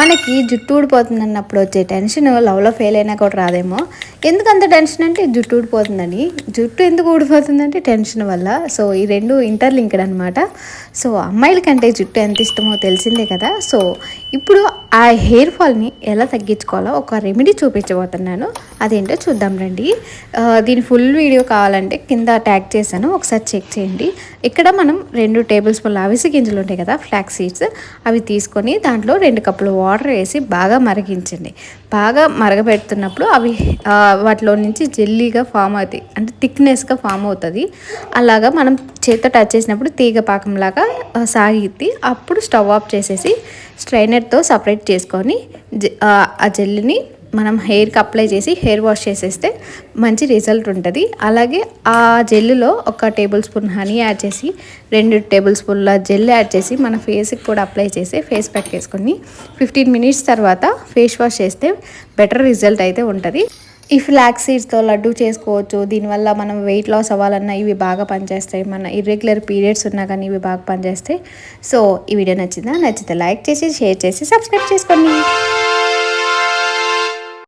మనకి జుట్టు ఊడిపోతుంది అన్నప్పుడు వచ్చే టెన్షన్ లవ్లో ఫెయిల్ అయినా కూడా రాదేమో. ఎందుకంత టెన్షన్ అంటే జుట్టు ఊడిపోతుందని. జుట్టు ఎందుకు ఊడిపోతుందంటే టెన్షన్ వల్ల. సో ఈ రెండు ఇంటర్లింక్డ్ అనమాట. సో అమ్మాయిలకంటే జుట్టు ఎంత ఇష్టమో తెలిసిందే కదా. సో ఇప్పుడు ఆ హెయిర్ ఫాల్ని ఎలా తగ్గించుకోవాలో ఒక రెమెడీ చూపించబోతున్నాను. అదేంటో చూద్దాం రండి. దీని ఫుల్ వీడియో కావాలంటే కింద ట్యాగ్ చేశాను, ఒకసారి చెక్ చేయండి. ఇక్కడ మనం 2 టేబుల్ స్పూన్ల అవిసె గింజలు ఉంటాయి కదా, ఫ్లాక్స్ సీడ్స్, అవి తీసుకొని దాంట్లో 2 కప్పులు వాటర్ వేసి బాగా మరిగించండి. బాగా మరగబెడుతున్నప్పుడు అవి వాటిలో నుంచి జెల్లీగా ఫామ్ అవుతాయి, అంటే థిక్నెస్గా ఫామ్ అవుతుంది. అలాగా మనం చేత్తో టచ్ చేసినప్పుడు తీగ పాకంలాగా సాగిద్ది. అప్పుడు స్టవ్ ఆఫ్ చేసేసి స్ట్రైనర్తో సపరేట్ చేసుకొని ఆ జెల్లీని మనం హెయిర్కి అప్లై చేసి హెయిర్ వాష్ చేసేస్తే మంచి రిజల్ట్ ఉంటుంది. అలాగే ఆ జెల్లులో 1 టేబుల్ స్పూన్ హనీ యాడ్ చేసి 2 టేబుల్ స్పూన్ల జెల్ యాడ్ చేసి మన ఫేస్కి కూడా అప్లై చేసి ఫేస్ ప్యాక్ వేసుకొని 15 మినిట్స్ తర్వాత ఫేస్ వాష్ చేస్తే బెటర్ రిజల్ట్ అయితే ఉంటుంది. ఈ ఫ్లాక్స్ సీడ్స్తో లడ్డు చేసుకోవచ్చు. దీనివల్ల మనం వెయిట్ లాస్ అవ్వాలన్నా ఇవి బాగా పనిచేస్తాయి. మన ఇర్రెగ్యులర్ పీరియడ్స్ ఉన్నా కానీ ఇవి బాగా పనిచేస్తాయి. సో ఈ వీడియో నచ్చితే లైక్ చేసి షేర్ చేసి సబ్స్క్రైబ్ చేసుకోండి.